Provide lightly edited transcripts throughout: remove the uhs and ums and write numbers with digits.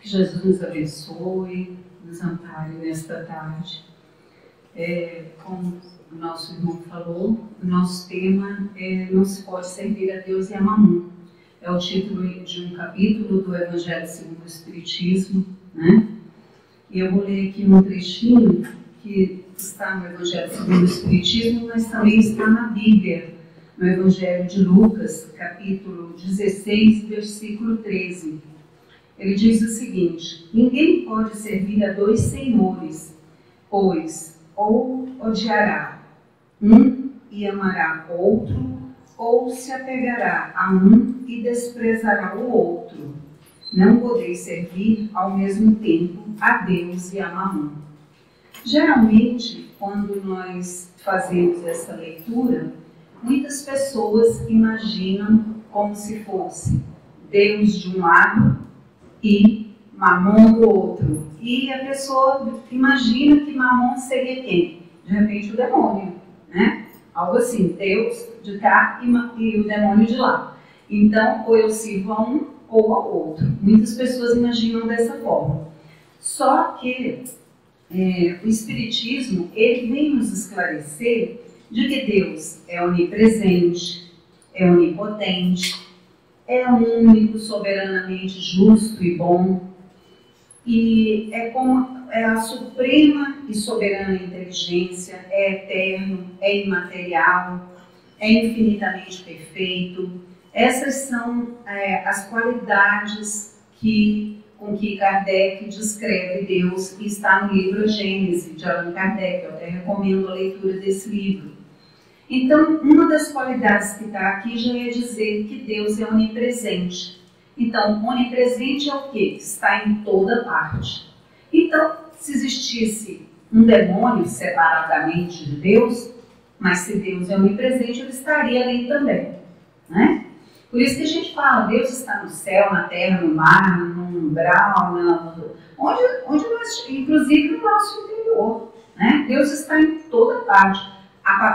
Que Jesus nos abençoe, nos ampare nesta tarde. Como o nosso irmão falou, o nosso tema é Não se pode servir a Deus e a Mamon. É o título de um capítulo do Evangelho segundo o Espiritismo, né? E eu vou ler aqui um trechinho que está no Evangelho segundo o Espiritismo, mas também está na Bíblia, no Evangelho de Lucas, capítulo 16, versículo 13. Ele diz o seguinte: ninguém pode servir a dois senhores, pois ou odiará um e amará outro, ou se apegará a um e desprezará o outro. Não podeis servir ao mesmo tempo a Deus e a Mamon. Geralmente, quando nós fazemos essa leitura, muitas pessoas imaginam como se fosse Deus de um lado e Mamon do outro. E a pessoa imagina que Mamon seria quem? De repente o demônio, né? Algo assim, Deus de cá e o demônio de lá. Então, ou eu sirvo a um ou ao outro. Muitas pessoas imaginam dessa forma. Só que o Espiritismo, ele vem nos esclarecer de que Deus é onipresente, é onipotente, é único, soberanamente justo e bom, e é a suprema e soberana inteligência, é eterno, é imaterial, é infinitamente perfeito. Essas são as qualidades com que Kardec descreve Deus, e está no livro Gênese, de Allan Kardec. Eu até recomendo a leitura desse livro. Então, uma das qualidades que está aqui já é dizer que Deus é onipresente. Então, onipresente é o quê? Está em toda parte. Então, se existisse um demônio separadamente de Deus, mas se Deus é onipresente, ele estaria ali também, né? Por isso que a gente fala, Deus está no céu, na terra, no mar, no umbral, onde nós, inclusive no nosso interior, né? Deus está em toda parte.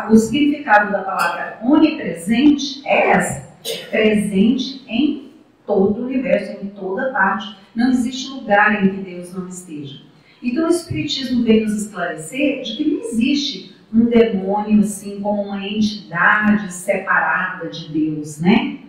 O significado da palavra onipresente é essa, presente em todo o universo, em toda parte. Não existe lugar em que Deus não esteja. Então o Espiritismo vem nos esclarecer de que não existe um demônio assim como uma entidade separada de Deus, né?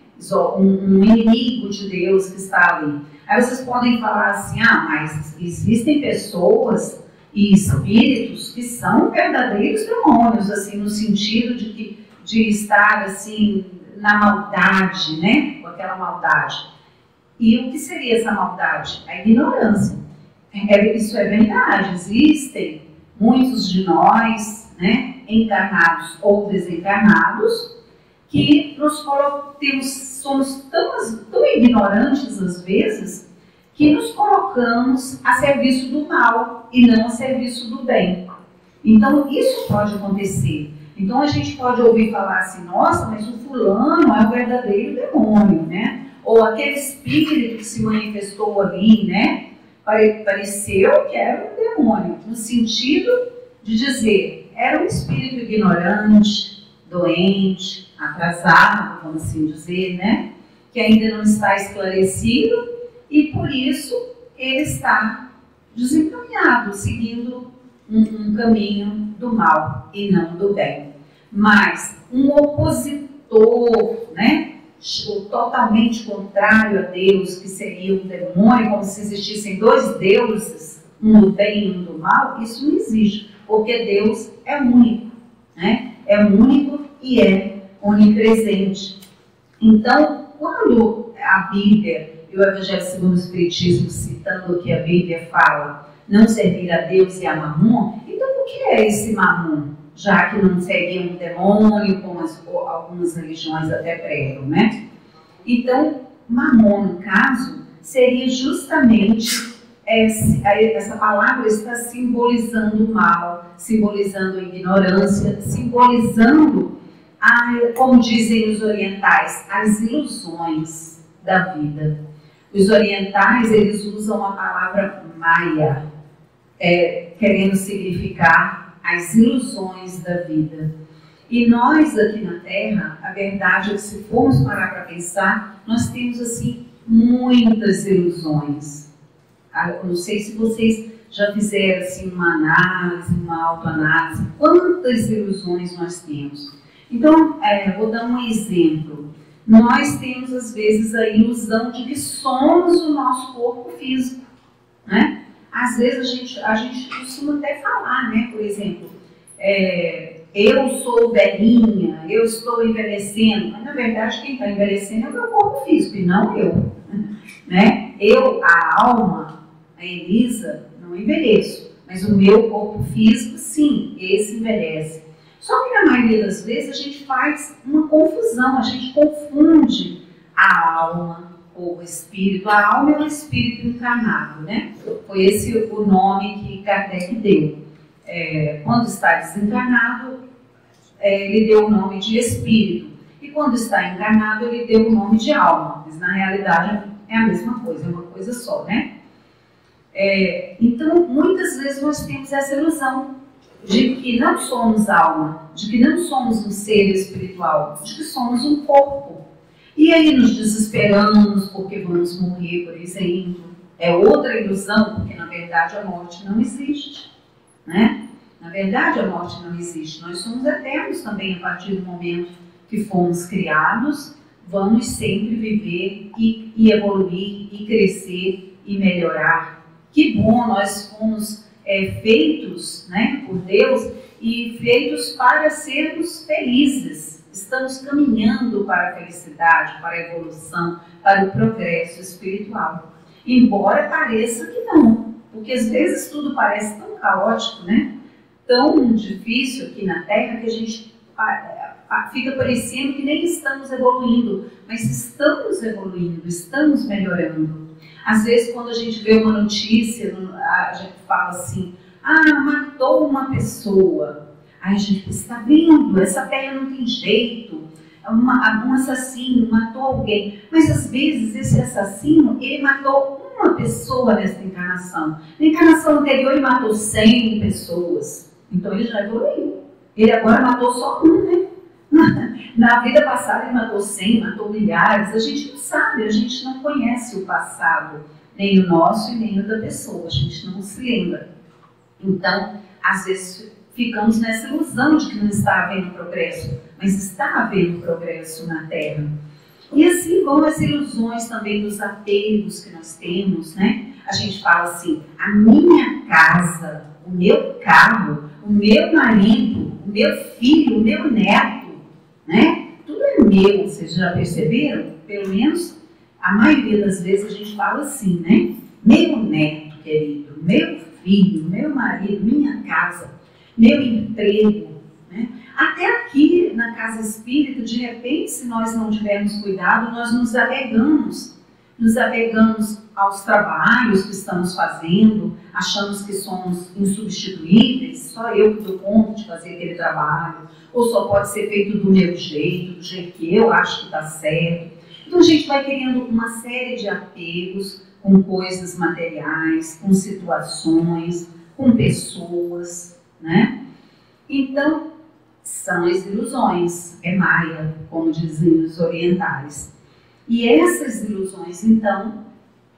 Um inimigo de Deus que está ali. Aí vocês podem falar assim, mas existem pessoas e espíritos que são verdadeiros demônios, assim, no sentido de estar assim na maldade, né? Com aquela maldade. E o que seria essa maldade? A ignorância. Isso é verdade, existem muitos de nós, né, encarnados ou desencarnados, que somos tão ignorantes às vezes, que nos colocamos a serviço do mal e não a serviço do bem. Então, isso pode acontecer. Então, a gente pode ouvir falar assim, nossa, mas o fulano é o verdadeiro demônio, né? Ou aquele espírito que se manifestou ali, né? Pareceu que era um demônio, no sentido de dizer, era um espírito ignorante, doente, atrasado, vamos assim dizer, né? Que ainda não está esclarecido, e por isso ele está desencaminhado, seguindo um caminho do mal e não do bem. Mas um opositor, né, totalmente contrário a Deus, que seria um demônio, como se existissem dois deuses, um do bem e um do mal, isso não existe, porque Deus é único, né? É único e é onipresente. Então, quando a Bíblia e o Evangelho segundo o Espiritismo, citando o que a Bíblia fala, não servir a Deus e a Mamon, então o que é esse Mamon? Já que não seria um demônio, como algumas religiões até pregam, né? Então, Mamon, no caso, seria justamente, essa palavra está simbolizando o mal, simbolizando a ignorância, simbolizando, como dizem os orientais, as ilusões da vida. Os orientais, eles usam a palavra Maya, querendo significar as ilusões da vida. E nós aqui na Terra, a verdade é que se formos parar para pensar, nós temos assim muitas ilusões. Eu não sei se vocês já fizeram assim, uma análise, uma autoanálise, quantas ilusões nós temos. Então, vou dar um exemplo. Nós temos, às vezes, a ilusão de que somos o nosso corpo físico, né? Às vezes a gente costuma até falar, né? Por exemplo, eu sou velhinha, eu estou envelhecendo, mas na verdade quem está envelhecendo é o meu corpo físico e não eu, né? A alma, a Elisa, não envelheço, mas o meu corpo físico, sim, esse envelhece. Só que na maioria das vezes a gente faz uma confusão, a gente confunde a alma ou o espírito. A alma é um espírito encarnado, né? Foi esse o nome que Kardec deu. Quando está desencarnado, ele deu o nome de espírito. E quando está encarnado, ele deu o nome de alma. Mas na realidade é a mesma coisa, é uma coisa só, né? Então, muitas vezes nós temos essa ilusão de que não somos alma, de que não somos um ser espiritual, de que somos um corpo. E aí nos desesperamos porque vamos morrer, por exemplo. É outra ilusão, porque na verdade a morte não existe, né? Na verdade a morte não existe. Nós somos eternos também a partir do momento que fomos criados. Vamos sempre viver e evoluir e crescer e melhorar. Que bom, nós fomos feitos, né, por Deus e feitos para sermos felizes. Estamos caminhando para a felicidade, para a evolução, para o progresso espiritual. Embora pareça que não, porque às vezes tudo parece tão caótico, né? Tão difícil aqui na Terra que a gente fica parecendo que nem estamos evoluindo, mas estamos evoluindo, estamos melhorando. Às vezes, quando a gente vê uma notícia, a gente fala assim, matou uma pessoa. Aí a gente pensa, está vendo, essa terra não tem jeito, um assassino matou alguém. Mas às vezes esse assassino, ele matou uma pessoa nessa encarnação. Na encarnação anterior ele matou 100 pessoas. Então ele já evoluiu. Ele agora matou só um, né? Na vida passada ele matou 100, matou milhares. A gente não sabe, a gente não conhece o passado, nem o nosso e nem o da pessoa, a gente não se lembra. Então, às vezes ficamos nessa ilusão de que não está havendo progresso, mas está havendo progresso na Terra. E assim vão as ilusões também dos apegos que nós temos, né? A gente fala assim, a minha casa, o meu carro, o meu marido, o meu filho, o meu neto, né? Tudo é meu, vocês já perceberam? Pelo menos a maioria das vezes a gente fala assim, né? Meu neto querido, meu filho, meu marido, minha casa, meu emprego, né? Até aqui na casa espírita, de repente, se nós não tivermos cuidado, nós nos apegamos aos trabalhos que estamos fazendo, achamos que somos insubstituíveis, só eu que dou conta de fazer aquele trabalho, ou só pode ser feito do meu jeito, do jeito que eu acho que está certo. Então a gente vai criando uma série de apegos com coisas materiais, com situações, com pessoas, né? Então, são as ilusões, Maia, como dizem os orientais. E essas ilusões, então,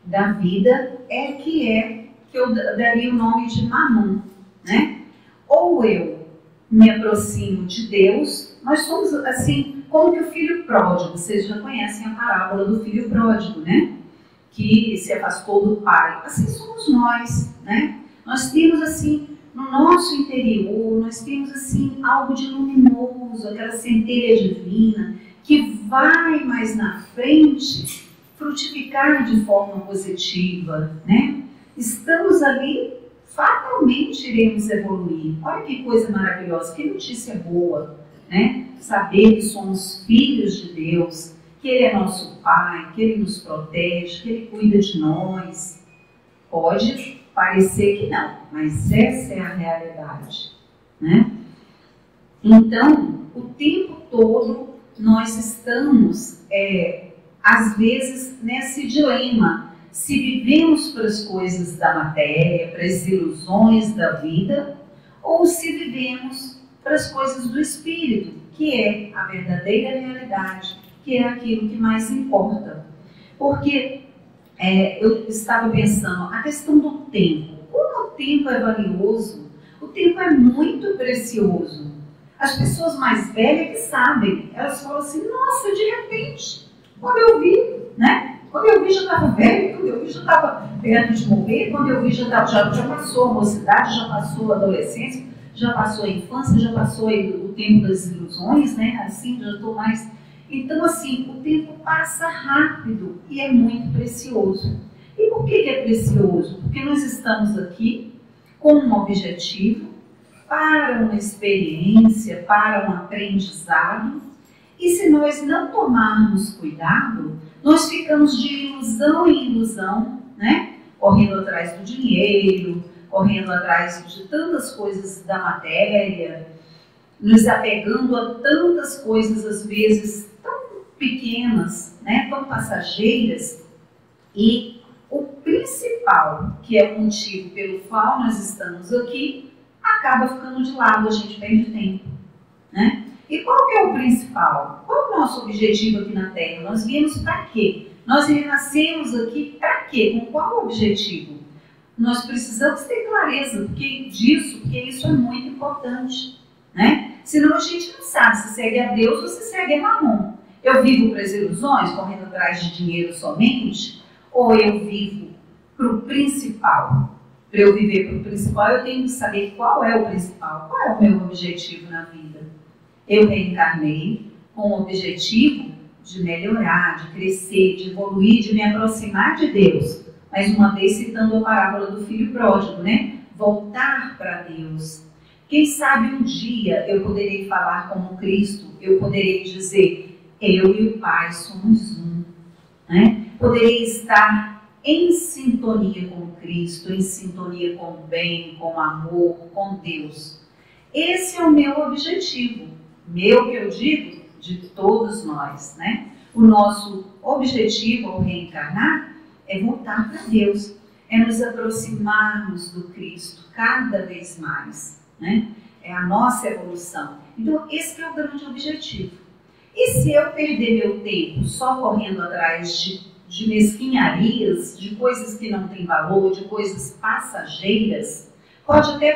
da vida que eu daria o nome de mamon, né? Ou eu me aproximo de Deus, nós somos assim, como que o filho pródigo, vocês já conhecem a parábola do filho pródigo, né? Que se afastou do pai. Assim somos nós, né? Nós temos assim, no nosso interior, nós temos assim, algo de luminoso, aquela centelha divina, que vai mais na frente frutificar de forma positiva, né? Estamos ali, fatalmente iremos evoluir. Olha que coisa maravilhosa, que notícia boa, né? Saber que somos filhos de Deus, que Ele é nosso Pai, que Ele nos protege, que Ele cuida de nós. Pode parecer que não, mas essa é a realidade, né? Então, o tempo todo nós estamos, às vezes, nesse dilema. Se vivemos para as coisas da matéria, para as ilusões da vida, ou se vivemos para as coisas do espírito, que é a verdadeira realidade, que é aquilo que mais importa. Porque eu estava pensando, a questão do tempo. Como o tempo é valioso, o tempo é muito precioso. As pessoas mais velhas que sabem, elas falam assim, nossa, de repente, quando eu vi, né? Quando eu vi já estava velho, quando eu vi já estava perto de morrer, quando eu vi já passou a mocidade, já passou a adolescência, já passou a infância, já passou o tempo das ilusões, né? Assim, já estou mais... Então, assim, o tempo passa rápido e é muito precioso. E por que é precioso? Porque nós estamos aqui com um objetivo, para uma experiência, para um aprendizado. E se nós não tomarmos cuidado, nós ficamos de ilusão em ilusão, né? Correndo atrás do dinheiro, correndo atrás de tantas coisas da matéria, nos apegando a tantas coisas, às vezes, tão pequenas, né? Tão passageiras. E o principal, que é o motivo pelo qual nós estamos aqui, acaba ficando de lado, a gente perde tempo, né? E qual que é o principal? Qual é o nosso objetivo aqui na Terra? Nós viemos para quê? Nós renascemos aqui para quê? Com qual objetivo? Nós precisamos ter clareza disso, porque isso é muito importante, né? Senão a gente não sabe se segue a Deus ou se segue a Mamon. Eu vivo para as ilusões, correndo atrás de dinheiro somente, ou eu vivo para o principal? Para eu viver para o principal, eu tenho que saber qual é o principal, qual é o meu objetivo na vida. Eu reencarnei com o objetivo de melhorar, de crescer, de evoluir, de me aproximar de Deus. Mais uma vez citando a parábola do filho pródigo, né? Voltar para Deus. Quem sabe um dia eu poderei falar como Cristo, eu poderei dizer, eu e o Pai somos um, né? Poderei estar em sintonia com Cristo, em sintonia com o bem, com o amor, com Deus. Esse é o meu objetivo. Meu, que eu digo, de todos nós, né? O nosso objetivo ao reencarnar é voltar para Deus, é nos aproximarmos do Cristo cada vez mais, né? É a nossa evolução. Então, esse é o grande objetivo. E se eu perder meu tempo só correndo atrás de mesquinharias, de coisas que não têm valor, de coisas passageiras, pode ter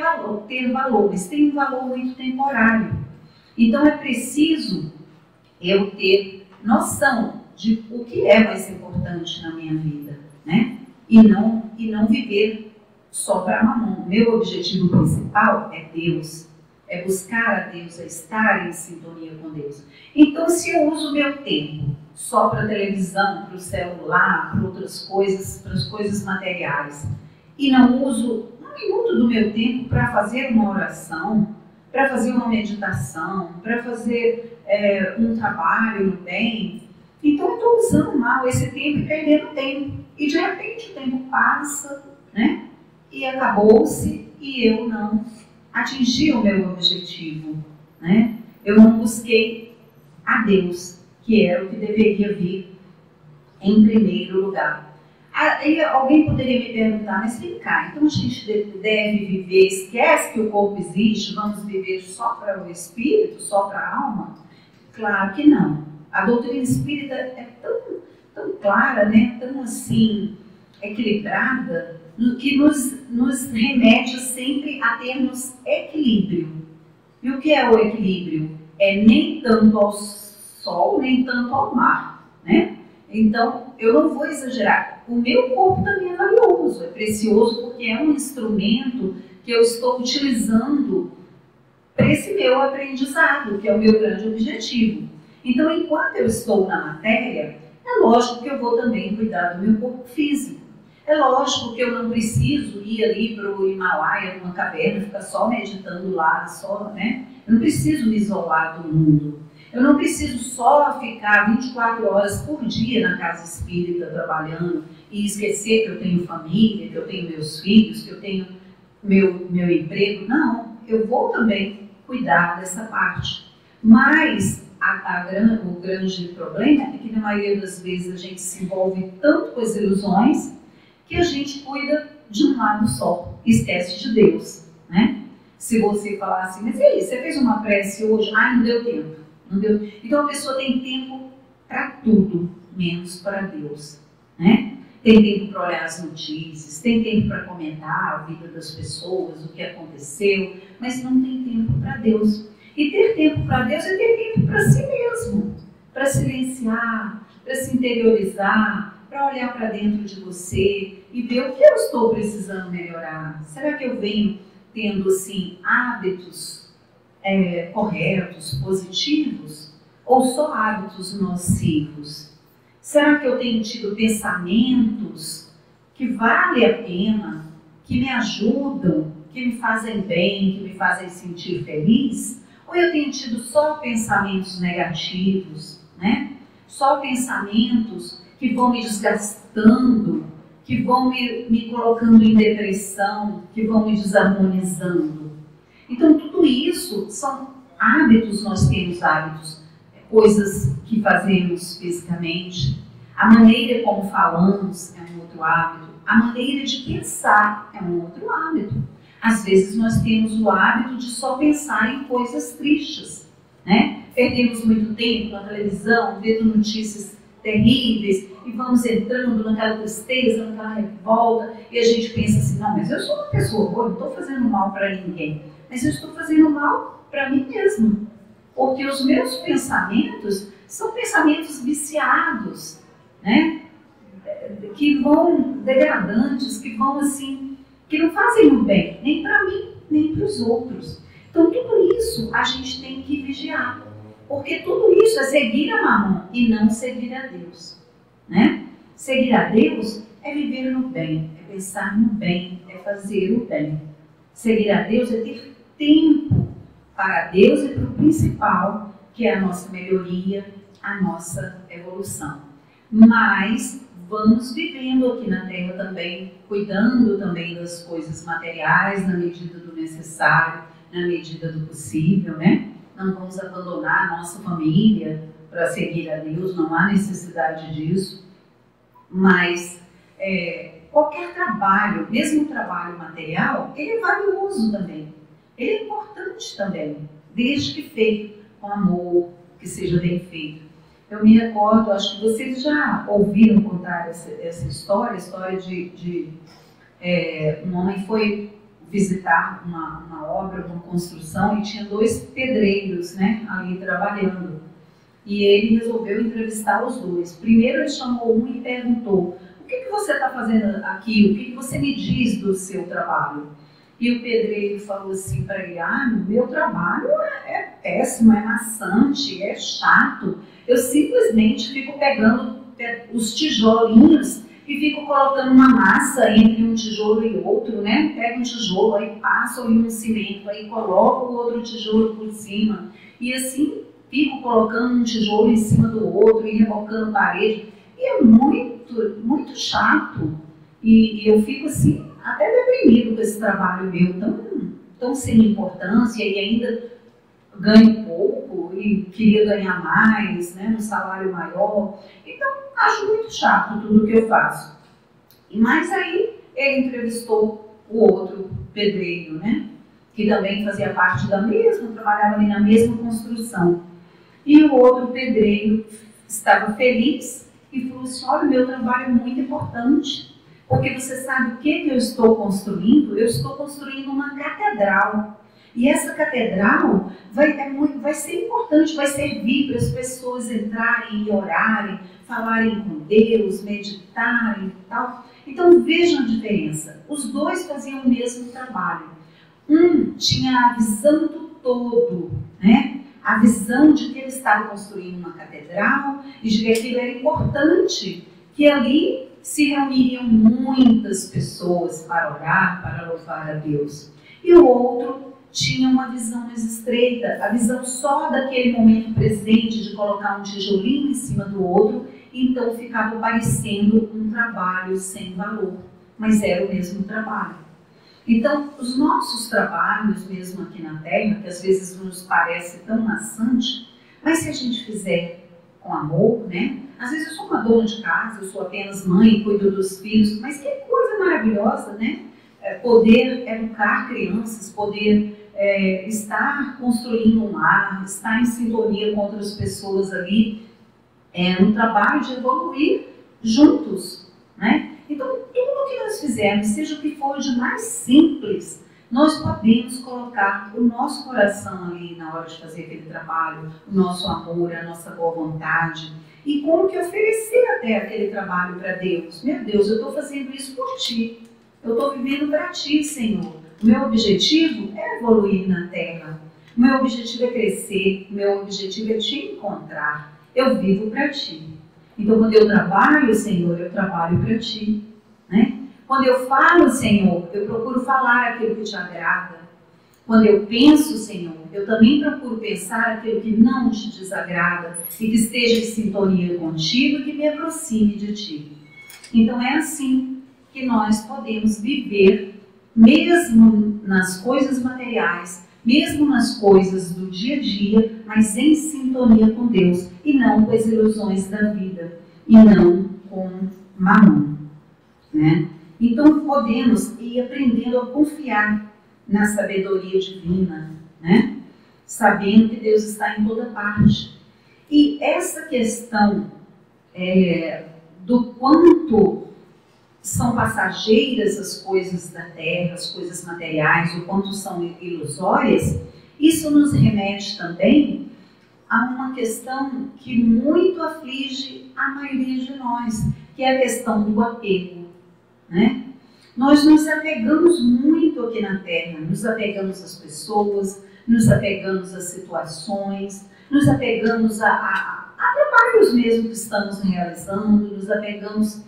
valor, mas tem um valor muito temporário. Então é preciso eu ter noção de o que é mais importante na minha vida, né? E não viver só para Mamon. Meu objetivo principal é Deus, é buscar a Deus, é estar em sintonia com Deus. Então, se eu uso meu tempo só para televisão, para o celular, para outras coisas, para as coisas materiais, e não uso um minuto do meu tempo para fazer uma oração, para fazer uma meditação, para fazer um trabalho no bem, então eu estou usando mal esse tempo e perdendo tempo. E de repente o tempo passa, né? E acabou-se e eu não atingi o meu objetivo, né? Eu não busquei a Deus, que era o que deveria vir em primeiro lugar. Aí alguém poderia me perguntar, mas vem cá, então a gente deve viver, esquece que o corpo existe, vamos viver só para o espírito, só para a alma? Claro que não. A doutrina espírita é tão clara, né? Tão assim, equilibrada, que nos remete sempre a termos equilíbrio. E o que é o equilíbrio? É nem tanto ao sol, nem tanto ao mar, né? Então, eu não vou exagerar. O meu corpo também é valioso, é precioso, porque é um instrumento que eu estou utilizando para esse meu aprendizado, que é o meu grande objetivo. Então, enquanto eu estou na matéria, é lógico que eu vou também cuidar do meu corpo físico. É lógico que eu não preciso ir ali para o Himalaia, numa caverna, ficar só meditando lá, né? Eu não preciso me isolar do mundo. Eu não preciso só ficar 24 horas por dia na casa espírita trabalhando e esquecer que eu tenho família, que eu tenho meus filhos, que eu tenho meu emprego. Não, eu vou também cuidar dessa parte. Mas o grande problema é que na maioria das vezes a gente se envolve tanto com as ilusões que a gente cuida de um lado só, esquece de Deus, né? Se você falar assim, mas e aí, você fez uma prece hoje? Ah, não deu tempo. Não deu. Então a pessoa tem tempo para tudo, menos para Deus, né? Tem tempo para olhar as notícias, tem tempo para comentar a vida das pessoas, o que aconteceu, mas não tem tempo para Deus. E ter tempo para Deus é ter tempo para si mesmo, para silenciar, para se interiorizar, para olhar para dentro de você e ver o que eu estou precisando melhorar. Será que eu venho tendo assim, hábitos corretos, positivos, ou só hábitos nocivos? Será que eu tenho tido pensamentos que valem a pena, que me ajudam, que me fazem bem, que me fazem sentir feliz? Ou eu tenho tido só pensamentos negativos, né? Só pensamentos que vão me desgastando, que vão me colocando em depressão, que vão me desarmonizando? Então, tudo isso são hábitos, nós temos hábitos, coisas que fazemos fisicamente. A maneira como falamos é um outro hábito. A maneira de pensar é um outro hábito. Às vezes nós temos o hábito de só pensar em coisas tristes, né? Perdemos muito tempo na televisão, vendo notícias terríveis e vamos entrando naquela tristeza, naquela revolta e a gente pensa assim, não, mas eu sou uma pessoa boa, não estou fazendo mal para ninguém, mas eu estou fazendo mal para mim mesma, porque os meus pensamentos são pensamentos viciados, né? Que vão degradantes, que vão assim, que não fazem o bem, nem para mim, nem para os outros. Então tudo isso a gente tem que vigiar, porque tudo isso é seguir a Mamon e não seguir a Deus, né? Seguir a Deus é viver no bem, é pensar no bem, é fazer o bem. Seguir a Deus é ter tempo para Deus e para o principal, que é a nossa melhoria, a nossa evolução. Mas vamos vivendo aqui na Terra também, cuidando também das coisas materiais na medida do necessário, na medida do possível, né? Não vamos abandonar a nossa família para seguir a Deus, não há necessidade disso. Mas qualquer trabalho, mesmo o trabalho material, ele é valioso também. Ele é importante também, desde que feito com amor, que seja bem feito. Eu me recordo, acho que vocês já ouviram contar essa história, a história de um homem foi visitar uma obra, uma construção, e tinha 2 pedreiros, né, ali trabalhando. E ele resolveu entrevistar os 2. Primeiro ele chamou um e perguntou, o que você está fazendo aqui? O que você me diz do seu trabalho? E o pedreiro falou assim para ele, meu trabalho é péssimo, é maçante, é chato. Eu simplesmente fico pegando os tijolinhos e fico colocando uma massa entre um tijolo e outro, né? Pego um tijolo, aí passo ali um cimento, aí coloco o outro tijolo por cima. E assim fico colocando um tijolo em cima do outro e rebocando parede. E é muito, muito chato. E eu fico assim, até deprimido com esse trabalho meu tão sem importância e ainda ganho pouco e queria ganhar mais, né, um salário maior. Então, acho muito chato tudo que eu faço. Mas aí ele entrevistou o outro pedreiro, né, que também fazia parte da mesma, trabalhava ali na mesma construção. E o outro pedreiro estava feliz e falou assim, olha, o meu trabalho é muito importante. Porque você sabe o que eu estou construindo? Eu estou construindo uma catedral. E essa catedral vai ser importante, vai servir para as pessoas entrarem e orarem, falarem com Deus, meditarem e tal. Então vejam a diferença. Os 2 faziam o mesmo trabalho. Um tinha a visão do todo, né? A visão de que ele estava construindo uma catedral e de que aquilo era importante, que ali se reuniriam muitas pessoas para orar, para louvar a Deus. E o outro tinha uma visão mais estreita, a visão só daquele momento presente de colocar um tijolinho em cima do outro, então ficava parecendo um trabalho sem valor, mas era o mesmo trabalho. Então, os nossos trabalhos, mesmo aqui na Terra, que às vezes nos parece tão maçante, mas se a gente fizer com amor, né? Às vezes eu sou uma dona de casa, eu sou apenas mãe, cuido dos filhos, mas que coisa maravilhosa, né? Poder educar crianças, poder estar construindo um lar, estar em sintonia com outras pessoas ali, no trabalho de evoluir juntos, né? Então, tudo que nós fizermos, seja o que for de mais simples, nós podemos colocar o nosso coração ali na hora de fazer aquele trabalho, o nosso amor, a nossa boa vontade, e como que oferecer até aquele trabalho para Deus. Meu Deus, eu estou fazendo isso por Ti, eu estou vivendo para Ti, Senhor. O meu objetivo é evoluir na Terra, o meu objetivo é crescer, o meu objetivo é Te encontrar, eu vivo para Ti. Então, quando eu trabalho, Senhor, eu trabalho para Ti, né? Quando eu falo, Senhor, eu procuro falar aquilo que Te agrada. Quando eu penso, Senhor, eu também procuro pensar aquilo que não Te desagrada e que esteja em sintonia contigo e que me aproxime de Ti. Então é assim que nós podemos viver, mesmo nas coisas materiais, mesmo nas coisas do dia a dia, mas em sintonia com Deus e não com as ilusões da vida e não com mamão, né? Então podemos ir aprendendo a confiar na sabedoria divina, né? Sabendo que Deus está em toda parte. E essa questão do quanto são passageiras as coisas da terra, as coisas materiais, o quanto são ilusórias, isso nos remete também a uma questão que muito aflige a maioria de nós, que é a questão do apego, né? Nós nos apegamos muito aqui na Terra, nos apegamos às pessoas, nos apegamos às situações, nos apegamos a trabalhos mesmo que estamos realizando, nos apegamos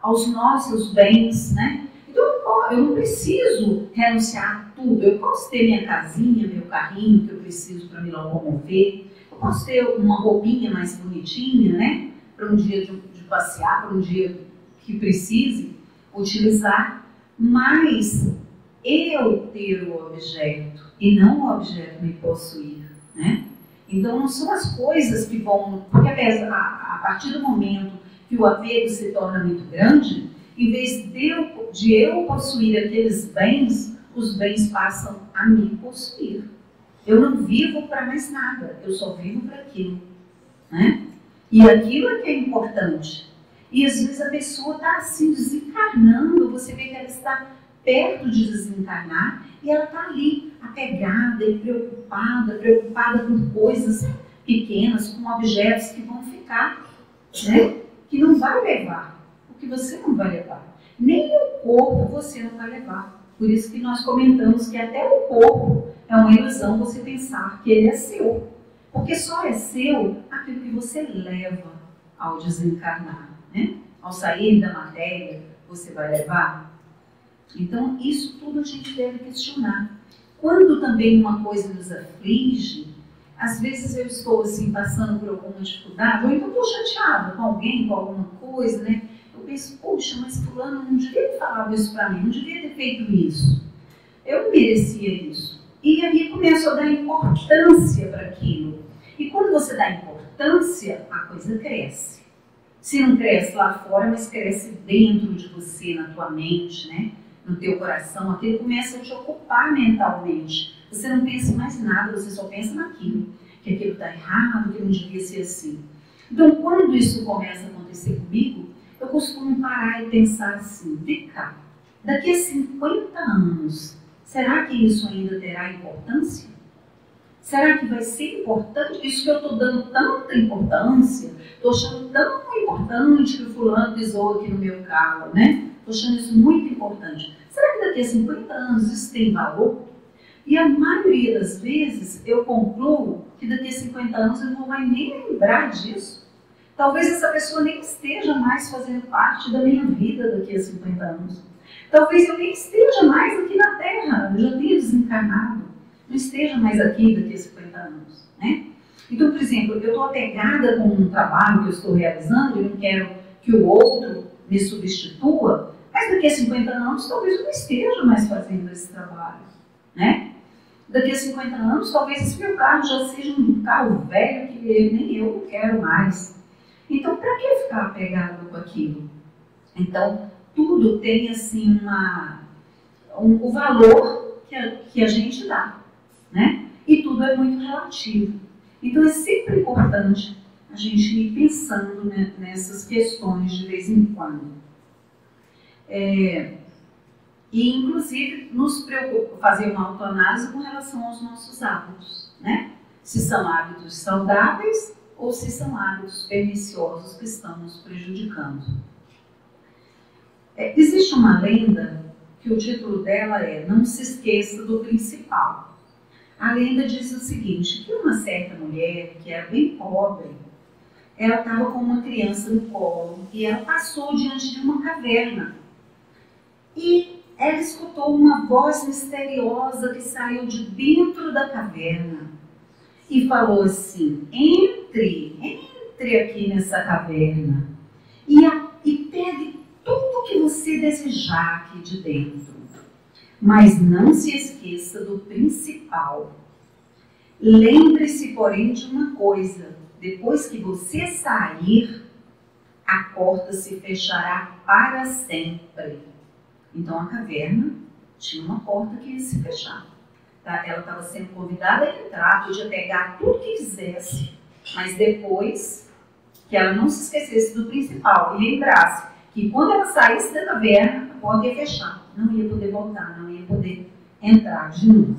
aos nossos bens, né? Então eu não preciso renunciar a tudo, eu posso ter minha casinha, meu carrinho que eu preciso para me locomover, eu posso ter uma roupinha mais bonitinha, né? Para um dia de passear, para um dia que precise utilizar, mas eu ter o objeto e não o objeto me possuir, né? Então não são as coisas que vão, porque a partir do momento que o apego se torna muito grande, em vez de eu possuir aqueles bens, os bens passam a me possuir. Eu não vivo para mais nada, eu só vivo para aquilo, né? E aquilo é que é importante. E às vezes a pessoa está assim desencarnando, você vê que ela está perto de desencarnar e ela está ali apegada e preocupada com coisas pequenas, com objetos que vão ficar, né? Que não vai levar, o que você não vai levar. Nem o corpo você não vai levar. Por isso que nós comentamos que até o corpo é uma ilusão você pensar que ele é seu. Porque só é seu aquilo que você leva ao desencarnar, né? Ao sair da matéria, você vai levar. Então, isso tudo a gente deve questionar. Quando também uma coisa nos aflige, às vezes eu estou assim, passando por alguma dificuldade, ou então estou chateada com alguém, com alguma coisa, né? Eu penso, poxa, mas fulano não devia ter falado isso para mim, não devia ter feito isso. Eu não merecia isso. E aí começo a dar importância para aquilo. E quando você dá importância, a coisa cresce. Se não cresce lá fora, mas cresce dentro de você, na tua mente, né? No teu coração, aquilo começa a te ocupar mentalmente. Você não pensa em mais nada, você só pensa naquilo. Que aquilo está errado, que não devia ser assim. Então, quando isso começa a acontecer comigo, eu costumo parar e pensar assim, vem cá, daqui a 50 anos, será que isso ainda terá importância? Será que vai ser importante? Isso que eu estou dando tanta importância, estou achando tão importante que o fulano pisou aqui no meu carro, né? Estou achando isso muito importante. Será que daqui a 50 anos isso tem valor? E a maioria das vezes eu concluo que daqui a 50 anos eu não vou mais nem lembrar disso. Talvez essa pessoa nem esteja mais fazendo parte da minha vida daqui a 50 anos. Talvez eu nem esteja mais aqui na Terra, eu já tenha desencarnado. Não esteja mais aqui daqui a 50 anos, né? Então, por exemplo, eu estou apegada com um trabalho que eu estou realizando e não quero que o outro me substitua, mas daqui a 50 anos talvez eu não esteja mais fazendo esse trabalho, né? Daqui a 50 anos talvez esse meu carro já seja um carro velho que nem eu não quero mais. Então, para que ficar apegado com aquilo? Então, tudo tem assim o valor que a gente dá, né? E tudo é muito relativo. Então é sempre importante a gente ir pensando, né, nessas questões de vez em quando. E, inclusive, nos preocupa fazer uma autoanálise com relação aos nossos hábitos, né? Se são hábitos saudáveis ou se são hábitos perniciosos que estão nos prejudicando. Existe uma lenda que o título dela é Não se esqueça do principal. A lenda diz o seguinte, que uma certa mulher, que era bem pobre, ela estava com uma criança no colo e ela passou diante de uma caverna. E ela escutou uma voz misteriosa que saiu de dentro da caverna e falou assim, entre aqui nessa caverna e pegue tudo que você desejar aqui de dentro. Mas não se esqueça do principal. Lembre-se, porém, de uma coisa. Depois que você sair, a porta se fechará para sempre. Então, a caverna tinha uma porta que ia se fechar. Ela estava sendo convidada a entrar, podia pegar tudo que quisesse, mas depois que ela não se esquecesse do principal e lembrasse que quando ela saísse da caverna, a porta ia fechar. Não ia poder voltar, não ia poder entrar de novo.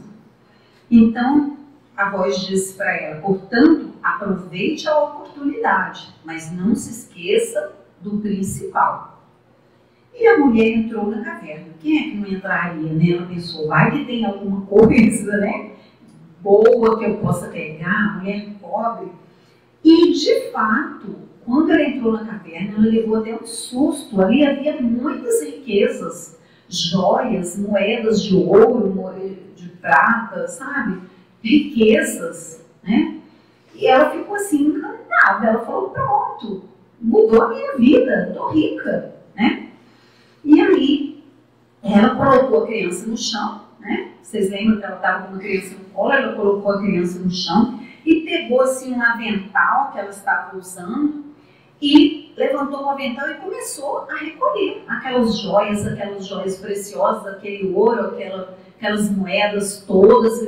Então, a voz disse para ela, portanto, aproveite a oportunidade, mas não se esqueça do principal. E a mulher entrou na caverna. Quem é que não entraria, né? Ela pensou, vai que tem alguma coisa, né, boa que eu possa pegar, mulher pobre. E, de fato, quando ela entrou na caverna, ela levou até um susto. Ali havia muitas riquezas, joias, moedas de ouro, de prata, sabe? Riquezas, né? E ela ficou assim encantada. Ela falou, pronto, mudou a minha vida, estou rica, né? E aí, ela colocou a criança no chão, né? Vocês lembram que ela estava com uma criança no colo, ela colocou a criança no chão e pegou assim um avental que ela estava usando e levantou o avental e começou a recolher aquelas joias preciosas, aquele ouro, aquelas moedas todas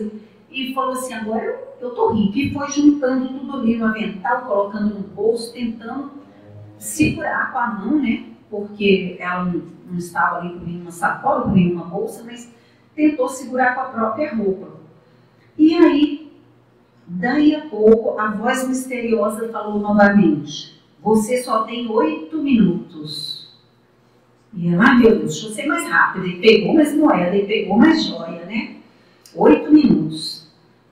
e falou assim, agora eu tô rica. E foi juntando tudo ali no avental, colocando no bolso, tentando segurar com a mão, né? Porque ela não estava ali com nenhuma sacola, com nenhuma bolsa, mas tentou segurar com a própria roupa. E aí, daí a pouco, a voz misteriosa falou novamente, você só tem 8 minutos. E ela, meu Deus, deixa eu ser mais rápida. E pegou mais moeda, e pegou mais joia, né? 8 minutos.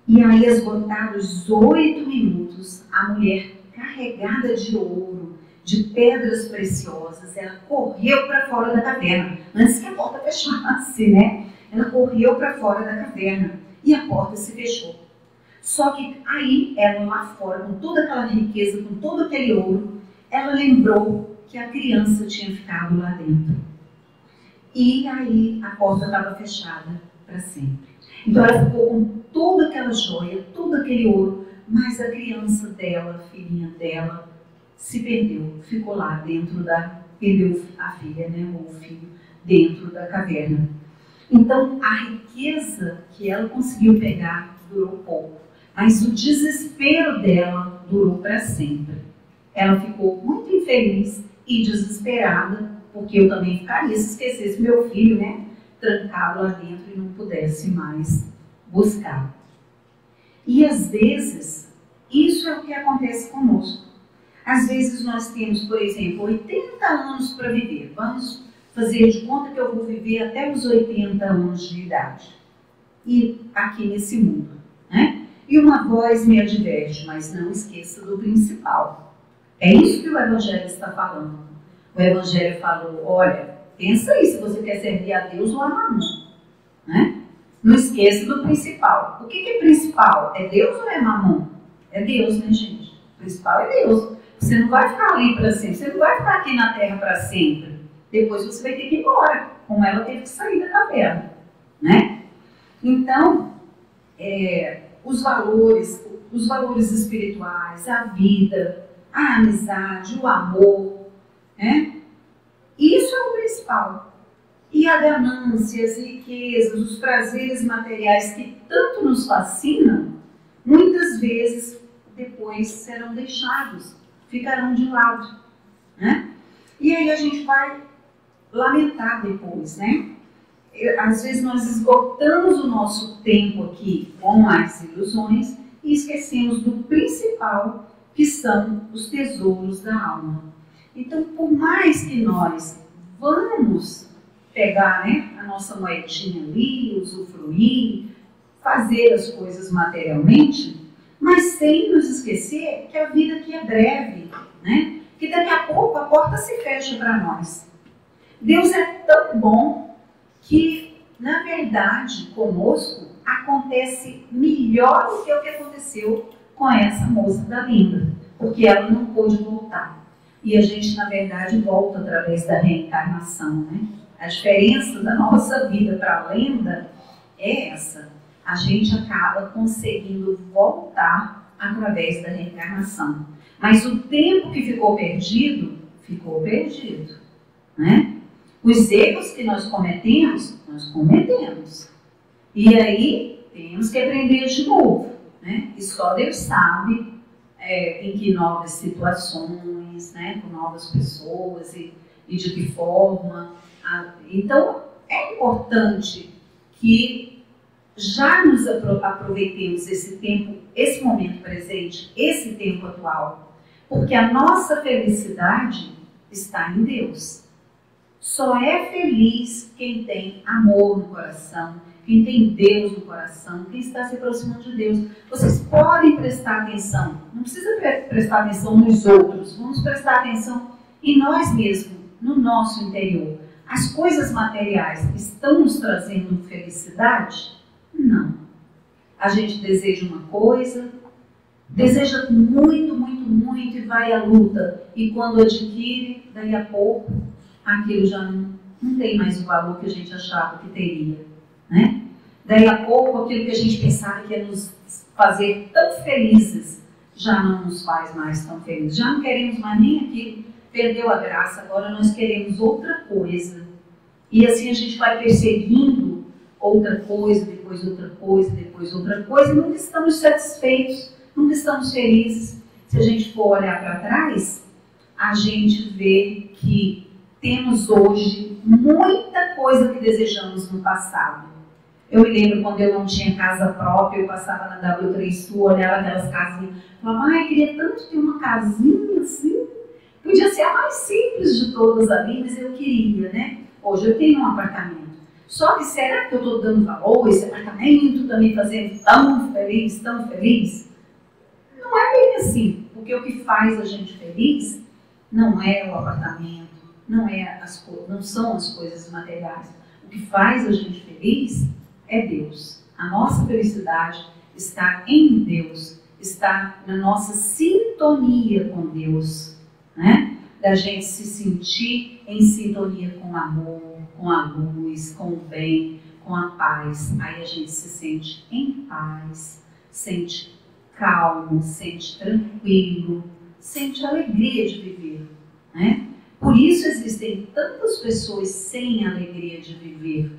E aí, esgotados 8 minutos, a mulher carregada de ouro, de pedras preciosas, ela correu para fora da caverna, antes que a porta fechasse, né? Ela correu para fora da caverna e a porta se fechou. Só que aí, ela lá fora, com toda aquela riqueza, com todo aquele ouro, ela lembrou que a criança tinha ficado lá dentro. E aí, a porta estava fechada para sempre. Então, ela ficou com toda aquela joia, todo aquele ouro, mas a criança dela, a filhinha dela, se perdeu, ficou lá dentro perdeu a filha, né, ou o filho, dentro da caverna. Então, a riqueza que ela conseguiu pegar durou pouco, mas o desespero dela durou para sempre. Ela ficou muito infeliz e desesperada, porque eu também ficaria se esquecesse meu filho, né, trancado lá dentro e não pudesse mais buscar. E às vezes, isso é o que acontece conosco. Às vezes nós temos, por exemplo, 80 anos para viver. Vamos fazer de conta que eu vou viver até os 80 anos de idade. E aqui nesse mundo, né? E uma voz me adverte, mas não esqueça do principal. É isso que o Evangelho está falando. O Evangelho falou, olha, pensa aí se você quer servir a Deus ou a Mamon, né? Não esqueça do principal. O que é principal? É Deus ou é Mamon? É Deus, né, gente? O principal é Deus. Você não vai ficar ali para sempre, você não vai ficar aqui na terra para sempre. Depois você vai ter que ir embora, como ela teve que sair da caverna, né? Então, os valores espirituais, a vida, a amizade, o amor, né? Isso é o principal. E a ganância, as riquezas, os prazeres materiais que tanto nos fascinam, muitas vezes depois serão deixados, ficarão de lado, né? E aí a gente vai lamentar depois, né? Às vezes nós esgotamos o nosso tempo aqui com as ilusões e esquecemos do principal, que são os tesouros da alma. Então, por mais que nós vamos pegar, né, a nossa moedinha ali, usufruir, fazer as coisas materialmente, mas sem nos esquecer que a vida aqui é breve, né? Que daqui a pouco a porta se fecha para nós. Deus é tão bom que, na verdade, conosco acontece melhor do que o que aconteceu com essa moça da lenda, porque ela não pôde voltar. E a gente, na verdade, volta através da reencarnação, né? A diferença da nossa vida para a lenda é essa. A gente acaba conseguindo voltar através da reencarnação. Mas o tempo que ficou perdido, né? Os erros que nós cometemos. E aí, temos que aprender de novo, né? E só Deus sabe em que novas situações, né? Com novas pessoas e de que forma. Então, é importante que já nos aproveitemos esse tempo, esse momento presente, esse tempo atual, porque a nossa felicidade está em Deus. Só é feliz quem tem amor no coração, quem tem Deus no coração, quem está se aproximando de Deus. Vocês podem prestar atenção, não precisa prestar atenção nos outros, vamos prestar atenção em nós mesmos, no nosso interior. As coisas materiais estão nos trazendo felicidade? Não. A gente deseja uma coisa, deseja muito, muito, muito e vai à luta. E quando adquire, daí a pouco, aquilo já não tem mais o valor que a gente achava que teria, né? Daí a pouco, aquilo que a gente pensava que ia nos fazer tão felizes, já não nos faz mais tão felizes. Já não queremos mais nem aquilo, perdeu a graça, agora nós queremos outra coisa. E assim a gente vai perseguindo outra coisa, depois outra coisa, depois outra coisa, e nunca estamos satisfeitos, nunca estamos felizes. Se a gente for olhar para trás, a gente vê que temos hoje muita coisa que desejamos no passado. Eu me lembro quando eu não tinha casa própria, eu passava na W3 Sul, olhava aquelas casinhas, falava, ai, queria tanto ter uma casinha assim. Podia ser a mais simples de todas ali, mas eu queria, né? Hoje eu tenho um apartamento. Só que será que eu estou dando valor a esse apartamento, está me fazendo tão feliz, tão feliz? Não é bem assim, porque o que faz a gente feliz não é o apartamento, não são as coisas materiais. O que faz a gente feliz é Deus. A nossa felicidade está em Deus, está na nossa sintonia com Deus, né? Da gente se sentir em sintonia com o amor, com a luz, com o bem, com a paz. Aí a gente se sente em paz, sente calmo, sente tranquilo, sente alegria de viver, né? Por isso existem tantas pessoas sem alegria de viver,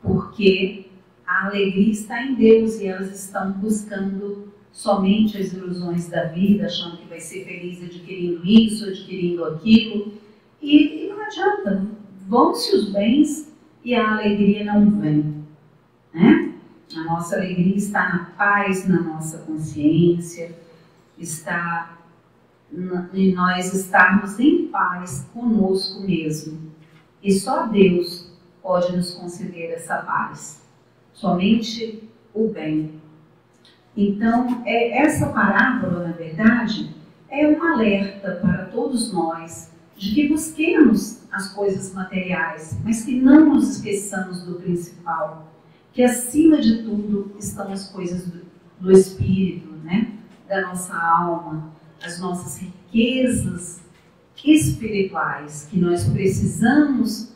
porque a alegria está em Deus e elas estão buscando somente as ilusões da vida, achando que vai ser feliz adquirindo isso, adquirindo aquilo, e não adianta, vão-se os bens e a alegria não vem, né? A nossa alegria está na paz, na nossa consciência, está em nós estarmos em paz conosco mesmo. E só Deus pode nos conceder essa paz, somente o bem. Então, essa parábola, na verdade, é um alerta para todos nós de que busquemos as coisas materiais, mas que não nos esqueçamos do principal, que acima de tudo estão as coisas do espírito, né? Da nossa alma, as nossas riquezas espirituais, que nós precisamos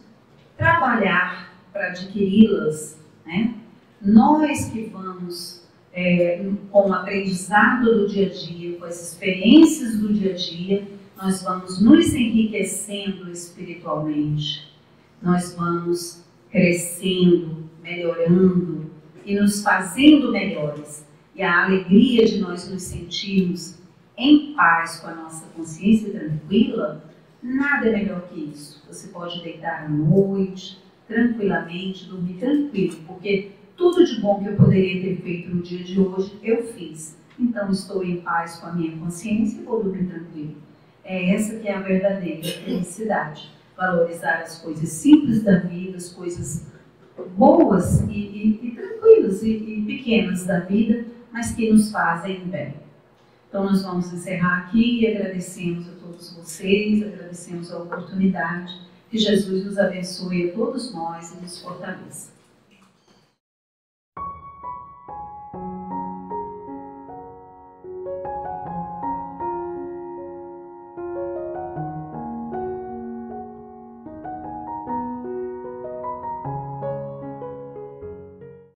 trabalhar para adquiri-las, né? Nós que vamos com o aprendizado do dia a dia, com as experiências do dia a dia, nós vamos nos enriquecendo espiritualmente, nós vamos crescendo, melhorando e nos fazendo melhores. E a alegria de nós nos sentirmos em paz com a nossa consciência tranquila nada é melhor que isso. Você pode deitar à noite, tranquilamente, dormir tranquilo, porque tudo de bom que eu poderia ter feito no dia de hoje, eu fiz. Então, estou em paz com a minha consciência e vou dormir tranquilo. É essa que é a verdadeira felicidade. Valorizar as coisas simples da vida, as coisas boas e tranquilas e pequenas da vida, mas que nos fazem bem. Então, nós vamos encerrar aqui e agradecemos a todos vocês, agradecemos a oportunidade. Que Jesus nos abençoe a todos nós e nos fortaleça.